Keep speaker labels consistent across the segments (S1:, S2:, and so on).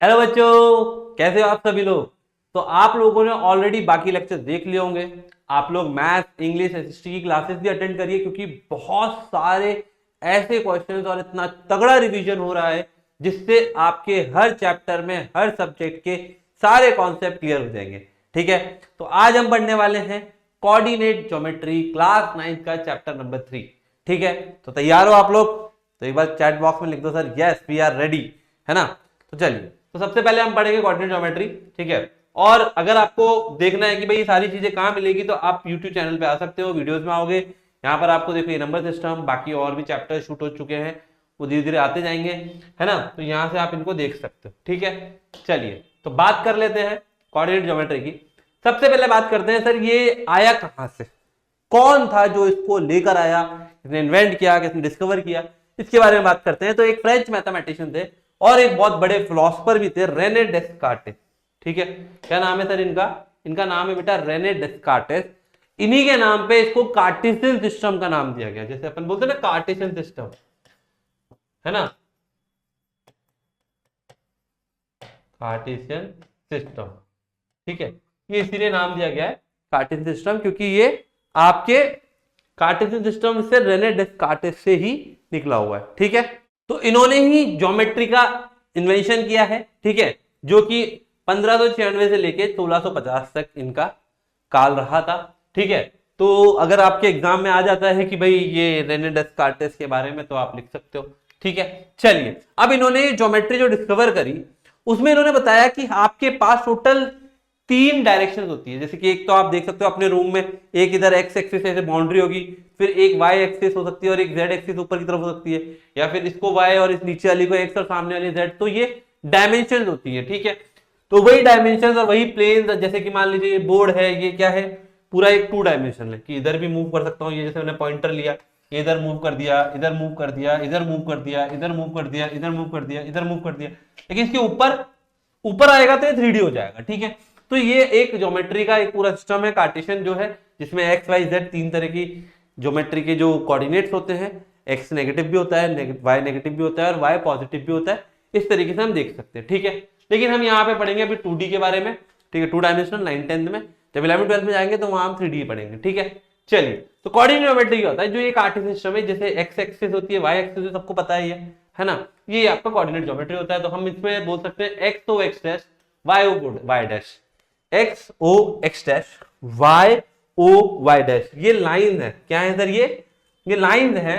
S1: Hello बच्चों, कैसे हो आप सभी लोग। तो आप लोगों ने ऑलरेडी बाकी लेक्चर देख लिए होंगे। आप लोग मैथ, इंग्लिश, हिस्ट्री की क्लासेस भी अटेंड करिए, क्योंकि बहुत सारे ऐसे क्वेश्चंस और इतना तगड़ा रिवीजन हो रहा है जिससे आपके हर चैप्टर में, हर सब्जेक्ट के सारे कॉन्सेप्ट क्लियर हो जाएंगे। ठीक है, तो आज हम पढ़ने वाले हैं कोऑर्डिनेट ज्योमेट्री क्लास 9 का चैप्टर नंबर 3। ठीक है, तो तैयार हो आप लोग? तो एक बार चैट बॉक्स में लिख दो sir, yes we are ready, है ना। तो चलिए, तो सबसे पहले हम पढ़ेंगे कोऑर्डिनेट ज्योमेट्री। ठीक है, और अगर आपको देखना है कि भाई ये सारी चीजें कहां मिलेगी, तो आप यूट्यूब चैनल पे आ सकते हो, वीडियोस में आओगे। यहाँ पर आपको देखो ये नंबर सिस्टम, बाकी और भी चैप्टर शूट हो चुके हैं, वो धीरे धीरे आते जाएंगे, है ना। तो यहाँ से आप इनको देख सकते हो। ठीक है, चलिए तो बात कर लेते हैं कोऑर्डिनेट ज्योमेट्री की। सबसे पहले बात करते हैं सर, ये आया कहां से, कौन था जो इसको लेकर आया, किसने इन्वेंट किया, किसने डिस्कवर किया, इसके बारे में बात करते हैं। तो एक फ्रेंच मैथमेटिशियन थे और एक बहुत बड़े फिलोसफर भी थे, रेने डेस्कार्टेस। ठीक है, क्या नाम है सर इनका? इनका नाम है बेटा रेने डेस्कार्टेस। इन्हीं के नाम पे इसको कार्टेशियन सिस्टम का नाम दिया गया। जैसे अपन बोलते हैं ना कार्टेशियन सिस्टम, है ना, कार्टेशियन सिस्टम। ठीक है, ये इसीलिए नाम दिया गया है कार्टेशियन सिस्टम, क्योंकि ये आपके कार्टेशियन सिस्टम से रेने डेस्कार्टेस से ही निकला हुआ है। ठीक है, तो इन्होंने ही ज्योमेट्री का इन्वेंशन किया है। ठीक है, जो कि 1596 से लेके 1650 तक इनका काल रहा था। ठीक है, तो अगर आपके एग्जाम में आ जाता है कि भाई ये रेने डेस्कार्टेस के बारे में, तो आप लिख सकते हो। ठीक है, चलिए अब इन्होंने ज्योमेट्री जो डिस्कवर करी, उसमें इन्होंने बताया कि आपके पास टोटल 3 डायरेक्शन होती है। जैसे कि एक तो आप देख सकते हो अपने रूम में, एक इधर एक्स एक्सिस ऐसे बाउंड्री होगी, फिर एक वाई एक्सिस हो सकती है और एक जेड एक्सिस ऊपर की तरफ हो सकती है, या फिर इसको वाई और इस नीचे वाली को एक्स और सामने वाली जेड। तो ये डायमेंशन होती है। ठीक है, तो वही डायमेंशन और वही प्लेन, जैसे कि मान लीजिए ये बोर्ड है, ये क्या है, पूरा एक 2 डायमेंशन है कि इधर भी मूव कर सकता हूँ। ये जैसे मैंने पॉइंटर लिया, ये इधर मूव कर दिया, इधर मूव कर दिया, इधर मूव कर दिया, इधर मूव कर दिया, इधर मूव कर दिया, इधर मूव कर दिया, लेकिन इसके ऊपर ऊपर आएगा तो ये 3D हो जाएगा। ठीक है, तो ये एक ज्योमेट्री का एक पूरा सिस्टम है कार्टेशियन जो है, जिसमें एक्स वाई जेड 3 तरह की ज्योमेट्री के जो कोऑर्डिनेट्स होते हैं। एक्स नेगेटिव भी होता है, वाई नेगेटिव भी होता है और वाई पॉजिटिव भी होता है। इस तरीके से हम देख सकते हैं। ठीक है, लेकिन हम यहाँ पे पढ़ेंगे अभी 2D के बारे में। ठीक है, 2 डायमेंशनल 9th-10th में। जब 11th-12th में जाएंगे तो वहां हम 3D पढ़ेंगे। ठीक है, चलिए, तो कोऑर्डिनेट ज्योमेट्री क्या होता है? जो एक कार्टेशियन सिस्टम है, जैसे एक्स एक्सिस होती है, वाई एक्सिस सबको पता है ना, ये आपका कोऑर्डिनेट ज्योमेट्री होता है। तो हम इसमें बोल सकते हैं x o x dash, y o y dash, x o x dash, y o y dash. ये लाइन है, क्या है सर? ये लाइन है,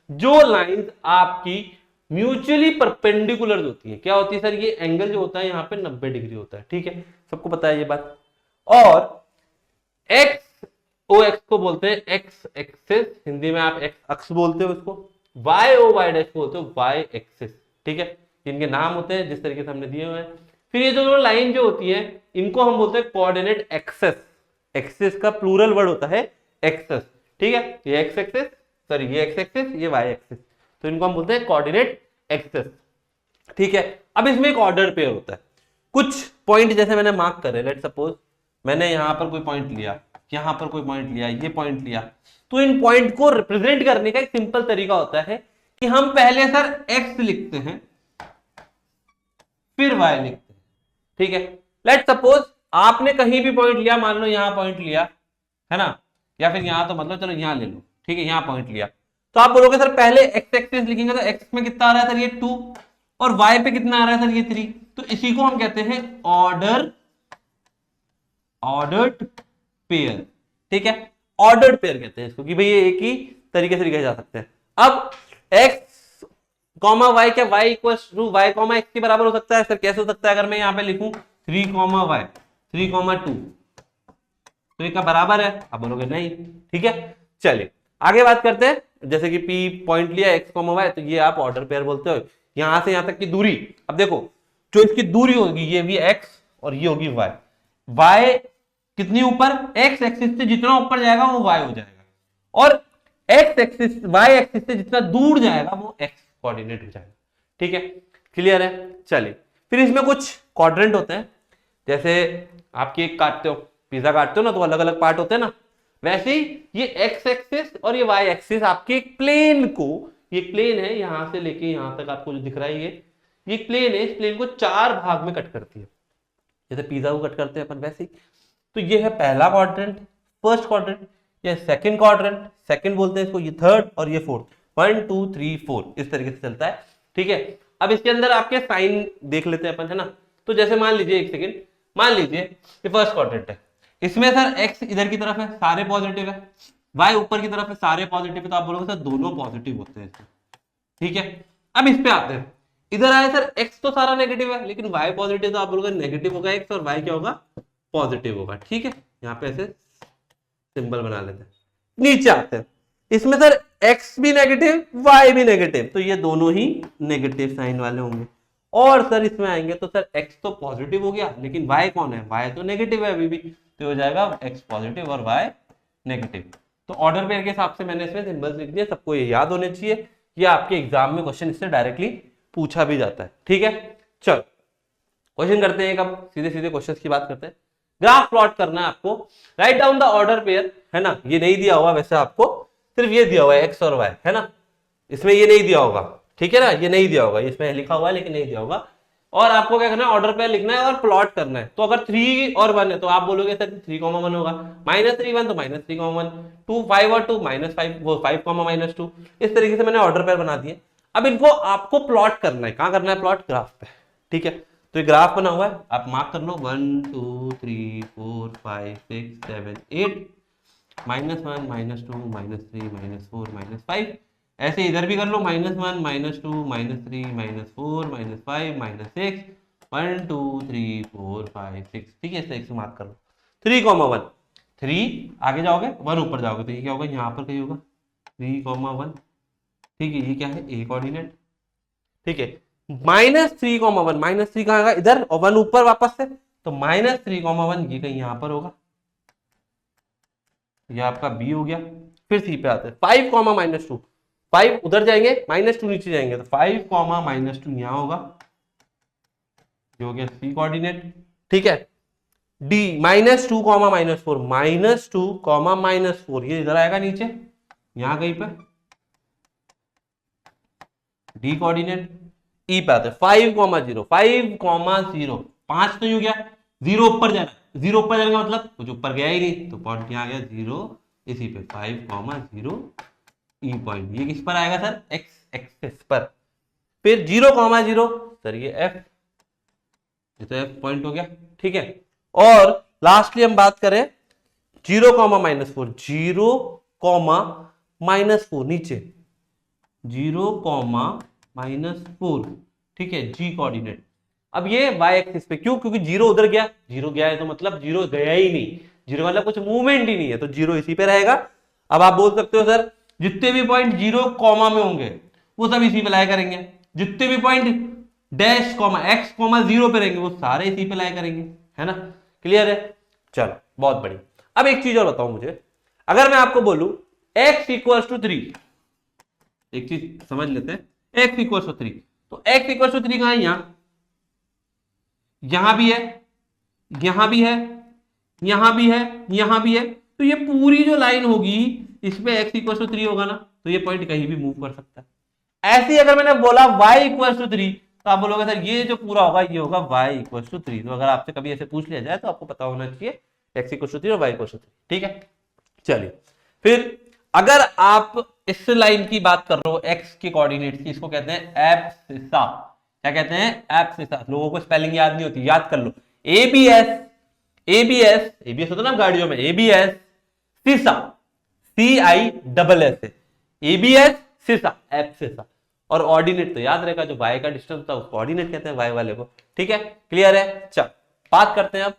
S1: जो लाइन आपकी म्यूचुअली परपेंडिकुलर होती है। क्या होती है सर? ये एंगल जो होता है यहाँ पे 90 डिग्री होता है। ठीक है, सबको पता है ये बात। और एक्स ओ एक्स को बोलते हैं एक्स एक्सिस, हिंदी में आप एक्स अक्ष बोलते हो इसको। वाई ओ वाई डैश को बोलते हो वाई एक्सिस। ठीक है, इनके नाम होते हैं जिस तरीके से हमने दिए हुए हैं। फिर ये जो लाइन जो होती है, इनको हम बोलते हैं कोऑर्डिनेट एक्सेस। एक्सिस का प्लूरल वर्ड होता है एक्सेस। ठीक है, ये एक्स एक्सिस, सॉरी ये एक्स एक्सिस, ये वाई एक्सिस, तो इनको हम बोलते हैं कोऑर्डिनेट एक्सेस। ठीक है, अब इसमें एक ऑर्डर पेयर होता है। कुछ पॉइंट जैसे मैंने मार्क करे, लेट सपोज मैंने यहां पर कोई पॉइंट लिया, यहां पर कोई पॉइंट लिया, ये पॉइंट लिया, तो इन पॉइंट को रिप्रेजेंट करने का एक सिंपल तरीका होता है कि हम पहले सर एक्स लिखते हैं, फिर वाई लिखते हैं। ठीक है, लेट सपोज आपने कहीं भी पॉइंट लिया, मान लो यहां पॉइंट लिया, है ना, या फिर यहां, तो मतलब चलो यहां ले लो। ठीक है, यहां पॉइंट लिया, तो आप बोलोगे सर पहले एक्स एक्सिस लिखेंगे, तो एक्स में कितना आ रहा है सर? ये 2, और वाई पे कितना आ रहा है सर? ये 3। तो इसी को हम कहते हैं ऑर्डर्ड पेयर। ठीक है, ऑर्डर्ड पेयर कहते हैं इसको, कि भाई ये एक ही तरीके से लिखे जा सकते हैं। अब एक्स कॉमा वाई, क्या y equals to y comma x के बराबर हो सकता है सर? कैसे हो सकता है? अगर मैं यहाँ पे लिखूं 3 कॉमा वाई, 3 कॉमा 2, तो ये का बराबर है? आप बोलोगे नहीं। ठीक है, चलिए आगे बात करते हैं। जैसे कि पी पॉइंट लिया एक्स कॉमा वाई, तो ये आप ऑर्डर पेयर बोलते हो। यहां से यहां तक की दूरी, अब देखो जो इसकी दूरी होगी ये भी एक्स और ये होगी वाई। वाई कितनी ऊपर? एक्स एक्सिस से जितना ऊपर जाएगा वो वाई हो जाएगा, और एक्स एक्सिस वाई एक्सिस से जितना दूर जाएगा वो एक्स कोऑर्डिनेट हो जाएगा। ठीक है, क्लियर है? चलिए, फिर इसमें कुछ क्वाड्रेंट होते हैं। जैसे आप केक काटते हो, पिज्जा काटते हो ना, तो अलग अलग पार्ट होते हैं ना, वैसे ही ये एक्स एक्सिस और ये वाई एक्सिस आपके एक प्लेन को, ये प्लेन है, यहां से लेके यहां तक आपको जो दिख रहा है, ये ये एक प्लेन है, इस प्लेन को 4 भाग में कट करती है, जैसे पिज्जा को कट करते हैं अपन वैसे ही। तो ये है पहला क्वाड्रेंट, फर्स्ट क्वाड्रेंट, ये सेकंड क्वाड्रेंट, सेकंड बोलते हैं इसको, ये थर्ड और ये फोर्थ, 1 2 3 4 इस तरीके से चलता है, ठीक है। अब इसके अंदर आपके साइन देख लेते हैं अपन, है ना। तो जैसे मान लीजिए, एक सेकेंड, मान लीजिए ये फर्स्ट क्वाड्रेंट है, इसमें सर एक्स इधर की तरफ है, सारे पॉजिटिव है, वाई ऊपर की तरफ है, सारे पॉजिटिव है, तो आप बोलोगे सर दोनों पॉजिटिव होते हैं, ठीक है। अब इस पे आते हैं, इधर आए सर एक्स तो सारा नेगेटिव है, लेकिन वाई पॉजिटिव, तो आप बोलोगे नेगेटिव होगा एक्स और वाई क्या होगा, पॉजिटिव होगा, ठीक है। यहाँ पे ऐसे सिंबल बना लेते हैं। नीचे आते हैं, इसमें सर x भी नेगेटिव, y भी नेगेटिव, तो ये दोनों ही नेगेटिव साइन वाले होंगे। और सर इसमें आएंगे तो सर x तो पॉजिटिव हो गया, लेकिन y कौन है, y तो नेगेटिव है अभी भी, तो हो जाएगा x पॉजिटिव और y नेगेटिव। तो ऑर्डर पेयर के हिसाब से मैंने इसमें सिंबल्स लिख दिए, सबको ये याद होने चाहिए, ये आपके एग्जाम में क्वेश्चन इससे डायरेक्टली पूछा भी जाता है, ठीक है। चलो क्वेश्चन करते हैं, अब सीधे सीधे क्वेश्चन की बात करते हैं। ग्राफ प्लॉट करना है आपको, write down the order pair, है ना। ये नहीं दिया हुआ वैसे, आपको सिर्फ ये दिया हुआ है एक्स और वाई, है ना, इसमें ये नहीं दिया होगा, ठीक है ना, ये नहीं दिया होगा, इसमें लिखा हुआ है लेकिन नहीं दिया होगा। और आपको क्या करना है, ऑर्डर पेयर लिखना है और प्लॉट करना है। तो अगर 3 और 1 है तो आप बोलोगे सर 3,1 होगा, -3 1 तो -3,1, 2 5 और 2 -5, वो 5, -2, इस तरीके से मैंने ऑर्डर पेयर बना दिए। अब इनको आपको प्लॉट करना है, कहां करना है प्लॉट, ग्राफ पे, ठीक है। तो ये ग्राफ बना हुआ है, आप मार्क कर लो, 1 2 3 4 5 6 7 8, -1 -2 -3 -4 -5, ऐसे इधर भी कर लो, -1 -2 -3 -4 -5 -6, 1 2 3 4 5 6, ठीक है, इसे मार्क कर लो। 3,1, 3 आगे जाओगे 1 ऊपर जाओगे, तो ये क्या होगा, यहाँ पर कहीं होगा 3,1, ठीक है। ये क्या है, ए कोऑर्डिनेट, ठीक है। -3,1, -3 कहाँ आएगा इधर, और 1 ऊपर वापस से, तो -3,1 ये कहीं यहां पर होगा, ये आपका बी हो गया। फिर सी पे आते हैं, 5, -2, 5 उधर जाएंगे, -2 नीचे जाएंगे, तो 5, -2 यहां होगा, ये हो गया सी कोऑर्डिनेट, ठीक है। डी -2, -4, -2, -4 ये इधर आएगा नीचे, यहां कहीं पे डी कोऑर्डिनेट। ई पे आते हैं 5, 0, 5, 0, 5 तो यू गया, 0 ऊपर जाना, 0 ऊपर जाने का मतलब कुछ ऊपर गया ही नहीं, तो पॉइंट यहाँ आ गया 0, इसी पे 5, 0 ई पॉइंट, ये किस पर आएगा सर, एक्स एक्सिस पर। फिर 0, 0 सर ये एफ, ये तो एफ पॉइंट हो गया, ठीक है। और लास्टली हम बात करें 0, -4, 0, -4 नीचे, 0, -4, ठीक है, जी कोऑर्डिनेट। अब ये y एक्सिस पे, क्यों, क्योंकि 0 उधर गया, 0 गया है तो मतलब 0 गया ही नहीं, 0 मतलब कुछ मूवमेंट ही नहीं है, तो 0 इसी पे रहेगा। अब आप बोल सकते हो सर जितने भी पॉइंट 0, में होंगे वो सब इसी पे लाया करेंगे, जितने भी पॉइंट डैश, x, 0 पे रहेंगे वो सारे इसी पे लाया करेंगे, है ना, क्लियर है। चलो बहुत बढ़िया। अब एक चीज और बताओ मुझे, अगर मैं आपको बोलूं x = 3, एक चीज समझ लेते हैं, x = 3, तो x = 3 कहां है, यहां भी है, यहां भी है, यहां भी है, यहां भी है, तो ये पूरी जो लाइन होगी इसमें x = 3 होगा ना, तो ये पॉइंट कहीं भी मूव कर सकता है। ऐसे ही अगर मैंने बोला y = 3, तो आप बोलोगे सर ये जो पूरा होगा ये होगा y = 3, तो अगर आपसे कभी ऐसे पूछ लिया जाए तो आपको पता होना चाहिए x = 3 और y = 3, ठीक है। चलिए फिर अगर आप इस लाइन की बात कर रहे हो x के कोऑर्डिनेट्स की, इसको कहते हैं एब्सिसा, क्या कहते हैं, एब्सिसा। लोगों को स्पेलिंग याद नहीं होती, याद कर लो, ABS, ABS, ABS होता है ना गाड़ियों में, ABS सिसा, CISS, ABS सिसा, एब्सिसा। और ऑर्डिनेट तो याद रहेगा, जो y का डिस्टेंस था उसको ऑर्डिनेट कहते हैं, y वाले को, ठीक है, क्लियर है। चल बात करते हैं अब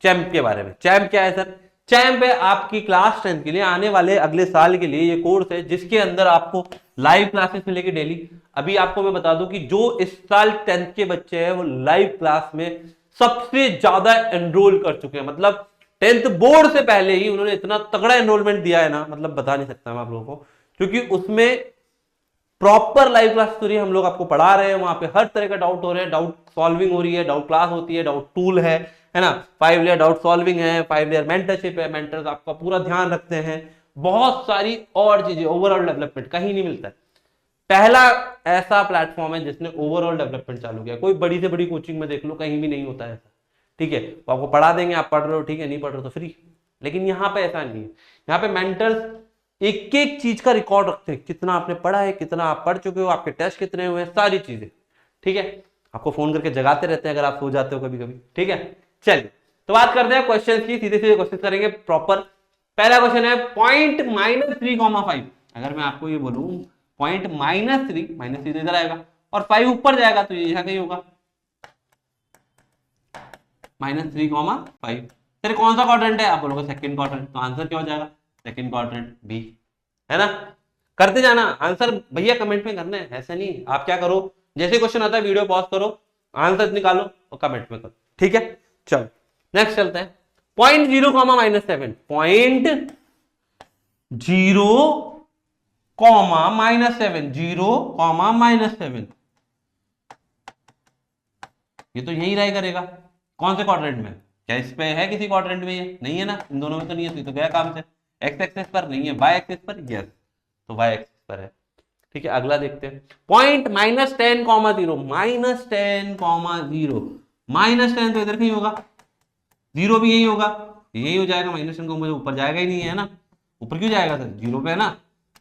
S1: चैम्प के बारे में। चैम्प क्या है सर, चैम्प है आपकी क्लास 10 के लिए, आने वाले अगले साल के लिए ये कोर्स है जिसके अंदर आपको लाइव क्लासेस मिलेगी डेली। अभी आपको मैं बता दूं कि जो इस साल 10th के बच्चे हैं वो लाइव क्लास में सबसे ज्यादा एनरोल कर चुके हैं, मतलब 10th बोर्ड से पहले ही उन्होंने इतना तगड़ा एनरोलमेंट दिया है ना, मतलब बता नहीं सकता मैं आप लोगों को, क्योंकि उसमें प्रॉपर लाइव क्लास हो रही है, हम लोग आपको पढ़ा रहे हैं, वहां पे हर तरह का डाउट हो रहे हैं, डाउट सॉल्विंग हो रही है, डाउट क्लास होती है, डाउट टूल है ना, 5 लेयर डाउट सॉल्विंग है, 5 लेयर मेंटरशिप है, मेंटर्स आपका पूरा ध्यान रखते हैं, बहुत सारी और चीजें, ओवरऑल डेवलपमेंट कहीं नहीं मिलता है। पहला ऐसा प्लेटफॉर्म है जिसने ओवरऑल डेवलपमेंट चालू किया। कोई बड़ी से बड़ी कोचिंग में देख लो, कहीं भी नहीं होता है ऐसा, ठीक है। तो आपको पढ़ा देंगे, आप पढ़ रहे हो ठीक है, नहीं पढ़ रहे हो तो फ्री। लेकिन यहाँ पे ऐसा नहीं है, यहाँ पे मेंटर्स एक एक चीज का रिकॉर्ड रखते हैं, कितना आपने पढ़ा है, कितना आप पढ़ चुके हो, आपके टेस्ट कितने हुए हैं, सारी चीजें, ठीक है। आपको फोन करके जगाते रहते हैं अगर आप सो जाते हो कभी कभी, ठीक है। चलिए तो बात करते हैं क्वेश्चन की, सीधे सीधे क्वेश्चन करेंगे प्रॉपर। पहला क्वेश्चन है पॉइंट -3,5। अगर मैं आपको ये बोलूं पॉइंट -3, -3 तो इधर आएगा और 5 ऊपर जाएगा तो ये यहां कहीं होगा, -3,5। फिर कौन सा क्वाड्रेंट है, आप बोलोगे सेकंड क्वाड्रेंट, तो आंसर क्या हो जाएगा, सेकंड क्वाड्रेंट बी, है ना। करते जाना आंसर भैया, कमेंट में करना है, ऐसा नहीं। आप क्या करो, जैसे क्वेश्चन आता है वीडियो पॉज करो, आंसर निकालो और कमेंट में करो, ठीक है। चलो नेक्स्ट चलते हैं। पॉइंट 0, -7, पॉइंट 0, -7, 0, -7, ये तो यही राय करेगा। कौन से क्वाड्रेंट में, क्या इस पे है, किसी क्वाड्रेंट में ये नहीं है ना, इन दोनों में तो नहीं है, तो गया काम से। एक्स एक्सेस पर नहीं है, वाई एक्सेस पर यस, तो वाई एक्सेस पर है, ठीक है। अगला देखते हैं पॉइंट -10, -10, -10 तो इधर कहीं होगा, 0 भी यही होगा, यही हो जाएगा। -10 को मुझे ऊपर जाएगा ही नहीं है ना, ऊपर क्यों जाएगा सर, 0 पे है ना,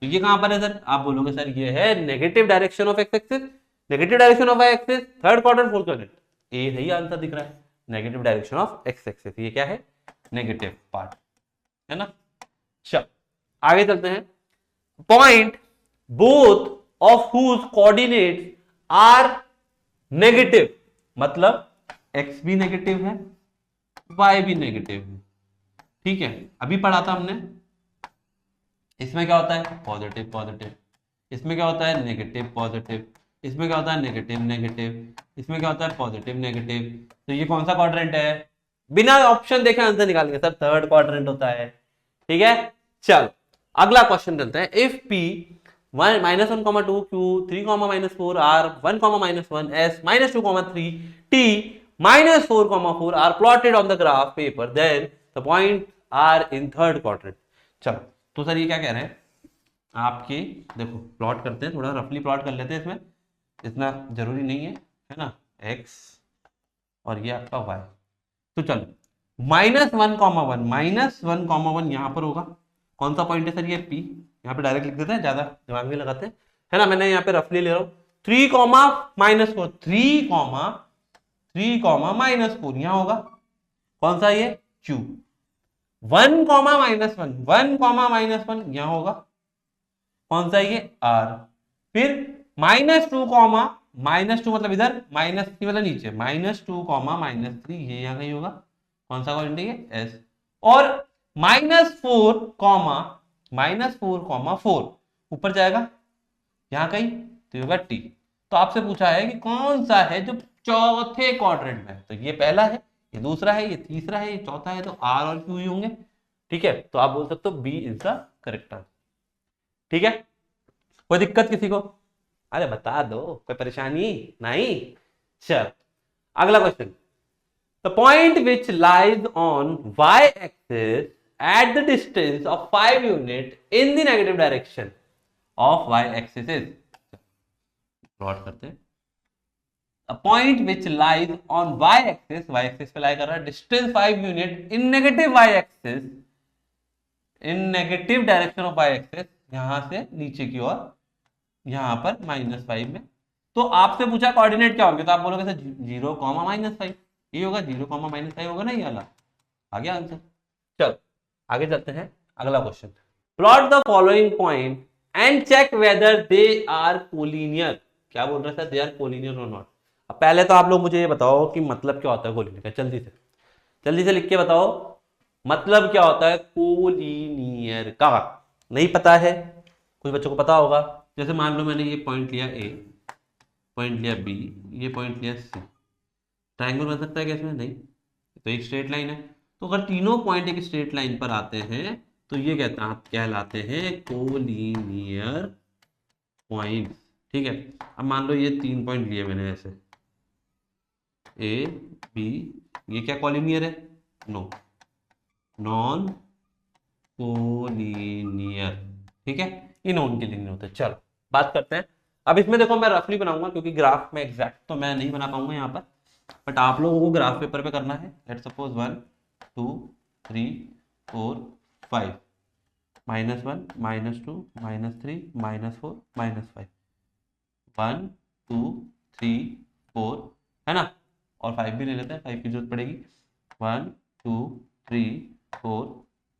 S1: तो ये कहां पर है सर, आप बोलोगे सर ये है negative direction of x axis, negative direction of y axis, third quadrant, fourth quadrant, A सही आंसर दिख रहा है, negative direction of x axis, ये क्या है, नेगेटिव पार्ट, है ना। चल आगे चलते हैं। Point both of whose coordinates are negative, मतलब एक्स भी नेगेटिव है, वाई भी नेगेटिव है, ठीक है। अभी पढ़ा था हमने, इसमें क्या होता है पॉजिटिव पॉजिटिव, इसमें क्या होता है नेगेटिव पॉजिटिव, इसमें क्या होता है नेगेटिव नेगेटिव, इसमें क्या होता है पॉजिटिव नेगेटिव। तो ये कौन सा क्वाड्रेंट है, बिना ऑप्शन देखे आंसर निकालेंगे सर, थर्ड क्वाड्रेंट होता है, ठीक है। चलो अगला क्वेश्चन चलते हैं। If P -1, -2, Q 3, -4, R 1, -1, S -2, 3, T -4, 4 are plotted on the graph paper, then the points are in third quadrant। चलो तो सर ये क्या कह रहे हैं आपके, देखो प्लॉट करते हैं, थोड़ा रफली प्लॉट कर लेते हैं, इसमें इतना जरूरी नहीं है ना, x और ये आपका y। तो चलो -1, -1 यहां पर होगा, कौन सा पॉइंट है सर, ये P, यहाँ पे डायरेक्ट लिख देते हैं, ज्यादा दिमाग नहीं लगाते हैं, है ना। मैंने यहाँ पे रफली ले रहा हूँ 3, -4, 3, -4 यहां होगा, कौन सा ये Q। 1, -1, 1, -1 यहां होगा, कौन सा ये R। फिर -2, -2 मतलब इधर, -3 मतलब नीचे, -2, -3 ये यहां कहीं होगा, कौन सा क्वाड्रेंट है ये S। और -4, -4, ऊपर जाएगा यहां कहीं, तो ये होगा T। तो आपसे पूछा है कि कौन सा है जो चौथे क्वाड्रेंट में, तो ये पहला है, ये दूसरा है, ये तीसरा है, ये चौथा है, तो R और Q ही होंगे, ठीक है। तो आप बोल सकते हो B is the correct answer, ठीक है। कोई दिक्कत किसी को, अरे बता दो, कोई परेशानी नहीं। चल अगला question, the point which lies on y axis at the distance of 5 unit in the negative direction of y axis is, plot करते हैं। A point which lies on y axis पे लाई कर रहा है, distance 5 unit in negative y axis, in negative direction of y axis, यहां से नीचे की ओर, यहां पर -5 में। तो आपसे पूछा कोऑर्डिनेट क्या होंगे, तो आप बोलोगे सर 0, -5, ये होगा 0, -5 होगा ना, ये वाला आ गया आंसर। चलो आगे चलते हैं, अगला question, plot the following point and check whether they are collinear. क्या बोल रहे हैं सर, दे आर कोलिनियर और नॉट। अब पहले तो आप लोग मुझे ये बताओ कि मतलब क्या होता है कोलिनियर का, जल्दी से लिख के बताओ, मतलब क्या होता है कोलिनियर का। नहीं पता है, कुछ बच्चों को पता होगा, जैसे मान लो मैंने ये पॉइंट लिया A, पॉइंट लिया B, ये पॉइंट लिया C, ट्रायंगल बन सकता है क्या इसमें, नहीं, तो एक स्ट्रेट लाइन है। तो अगर तीनों पॉइंट एक स्ट्रेट लाइन पर आते हैं तो ये कहलाते हैं कोलिनियर पॉइंट्स, ठीक है। अब मान लो ये 3 पॉइंट लिए मैंने ऐसे A B, ये क्या कोलिनियर है, नो, नॉन कोलिनियर, ठीक है, ये नॉन के लिए नहीं होते। चलो बात करते हैं अब इसमें देखो मैं रफली बनाऊंगा क्योंकि ग्राफ में एग्जैक्ट तो मैं नहीं बना पाऊंगा यहाँ पर, बट आप लोगों को ग्राफ पेपर पे करना है। लेट्स सपोज 1 2 3 4 5 -1 -2 -3 -4 -5 1 2 3 4 है ना, और 5 भी ले लेते हैं, 5 की जरूरत पड़ेगी। 1 2 3 4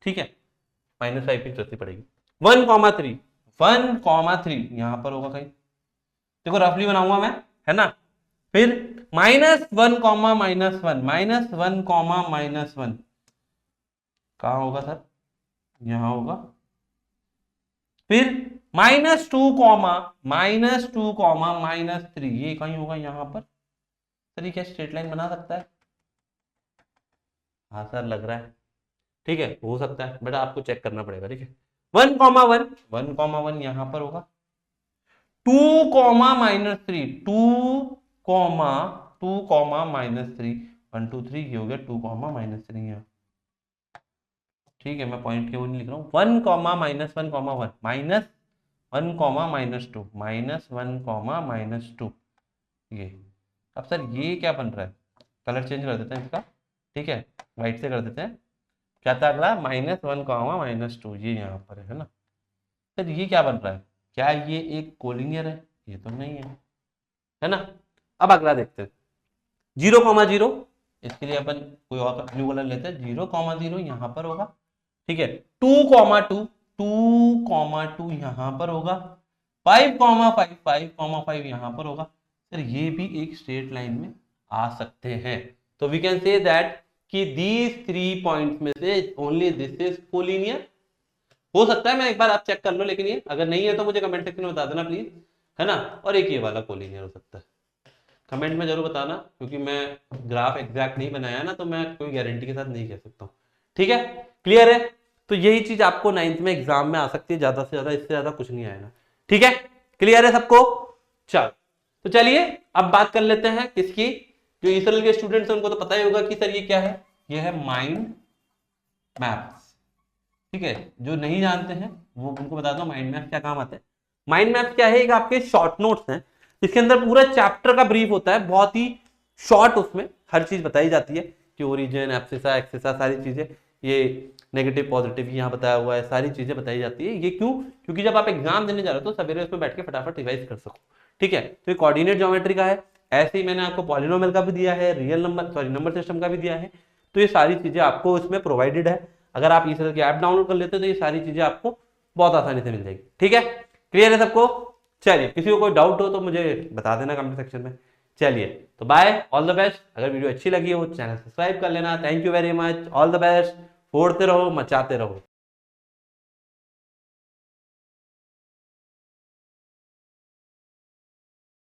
S1: ठीक है, -5 की जरूरत पड़ेगी। 1,3 1,3 यहाँ पर होगा कहीं, देखो रफली बनाऊंगा मैं, है ना। फिर -1, -1 -1 कहाँ होगा सर, यहाँ होगा। फिर -2, -3 ये कहीं होगा यहाँ पर। सर ये क्या स्ट्रेट लाइन बना सकता है? हाँ सर लग रहा है, ठीक है हो सकता है, बट आपको चेक करना पड़ेगा, ठीक है। 1,1 1,1 यहाँ पर होगा। 2, -3 2, -3 1 2 3 ये हो गया 2, -3 यहाँ, ठीक है। मैं पॉइंट के वो नहीं लिख रहा हूँ। 1, -1 -1 -1 -1, -1, ये। अब सर ये क्या बन रहा है, कलर चेंज कर देते हैं इसका, ठीक है, वाइट से कर देते हैं। क्या था अगला, -1, -2 ये यहाँ पर है ना। सर ये क्या बन रहा है, क्या ये एक कोलिनियर है? ये तो नहीं है ना। अब अगला देखते हैं, 0,0 इसके लिए अपन कोई और ब्लू कलर लेते हैं। 0,0 यहाँ पर होगा, ठीक है। 2,2 यहाँ पर होगा। 5,5 5,5 यहाँ पर होगा। सर ये भी एक स्ट्रेट लाइन में आ सकते हैं, तो वी कैन से दैट कि दीज 3 पॉइंट्स में से ओनली दिस इज कोलिनियर। हो सकता है, मैं एक बार आप चेक कर लो, लेकिन ये अगर नहीं है तो मुझे कमेंट सेक्शन में बता देना प्लीज, है ना। और एक ये वाला कोलिनियर हो सकता है, कमेंट में जरूर बताना, क्योंकि मैं ग्राफ एग्जैक्ट नहीं बनाया ना, तो मैं कोई गारंटी के साथ नहीं कह सकता हूँ, ठीक है। क्लियर है? तो यही चीज आपको 9th में एग्जाम में आ सकती है, ज्यादा से ज्यादा, इससे ज्यादा कुछ नहीं आएगा, ठीक है। क्लियर है सबको? चल तो चलिए अब बात कर लेते हैं किसकी, जो इसरल के स्टूडेंट्स हैं उनको तो पता ही होगा कि सर ये क्या है, ये है माइंड मैप्स, ठीक है। जो नहीं जानते हैं वो उनको बता दो माइंड मैप क्या काम आता है। माइंड मैप क्या है, एक आपके शॉर्ट नोट्स हैं इसके अंदर पूरा चैप्टर का ब्रीफ होता है, बहुत ही शॉर्ट, उसमें हर चीज बताई जाती है कि ओरिजिन एब्सिसा एक्सिसा सारी चीजें, ये नेगेटिव पॉजिटिव यहाँ बताया हुआ है, सारी चीजें बताई जाती है। ये क्यों? क्योंकि जब आप एग्जाम देने जा रहे हो तो सवेरे उसमें बैठ के फटाफट रिवाइज कर सको, ठीक है। तो ये कोऑर्डिनेट ज्योमेट्री का है, ऐसे ही मैंने आपको पॉलिनोमियल का भी दिया है, real number sorry number system का भी दिया है। तो ये सारी चीजें आपको इसमें प्रोवाइडेड है। अगर आप इस तरह की ऐप डाउनलोड कर लेते हो तो ये सारी चीजें आपको बहुत आसानी से मिल जाएगी, ठीक है। क्लियर है सबको? चलिए किसी को कोई डाउट हो तो मुझे बता देना कमेंट सेक्शन में। चलिए तो बाय, ऑल द बेस्ट। अगर वीडियो अच्छी लगी हो चैनल सब्सक्राइब कर लेना। Thank you very much, all the best. फोड़ते रहो, मचाते रहो।